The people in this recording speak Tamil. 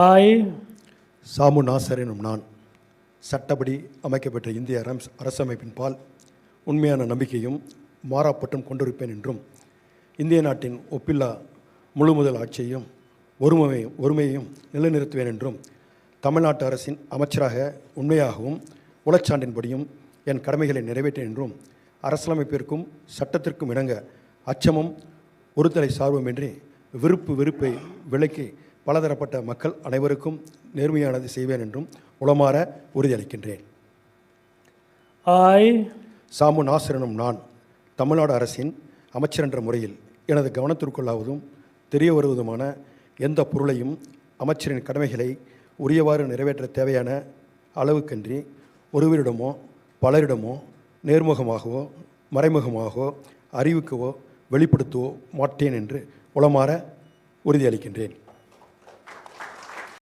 I, சாமு நாசர் எனும் நான் சட்டப்படி அமைக்கப்பட்ட இந்திய அரசமைப்பின் பால் உண்மையான நம்பிக்கையும் மாறாப்பட்டும் கொண்டிருப்பேன் என்றும் இந்திய நாட்டின் ஒப்பில்லா முழுமுதல் ஆட்சியையும் ஒருமையையும் நிலைநிறுத்துவேன் என்றும் தமிழ்நாட்டு அரசின் அமைச்சராக உண்மையாகவும் உளச்சான்றின்படியும் என் கடமைகளை நிறைவேற்றேன் என்றும் அரசியலமைப்பிற்கும் சட்டத்திற்கும் இணங்க அச்சமும் ஒருதலை சார்புமின்றி வெறுப்பை விலக்கி பலதரப்பட்ட மக்கள் அனைவருக்கும் நேர்மையானது செய்வேன் என்றும் உளமாற உறுதியளிக்கின்றேன். I, சாமு நாசர் எனும் நான் தமிழ்நாடு அரசின் அமைச்சர் என்ற முறையில் எனது கவனத்திற்குள்ளாவதும் தெரிய வருவதுமான எந்த பொருளையும் அமைச்சரின் கடமைகளை உரியவாறு நிறைவேற்ற தேவையான அளவுக்கன்றி ஒருவரிடமோ பலரிடமோ நேர்முகமாகவோ மறைமுகமாகவோ அறிவிக்கவோ வெளிப்படுத்தவோ மாட்டேன் என்று உளமாற உறுதியளிக்கின்றேன்.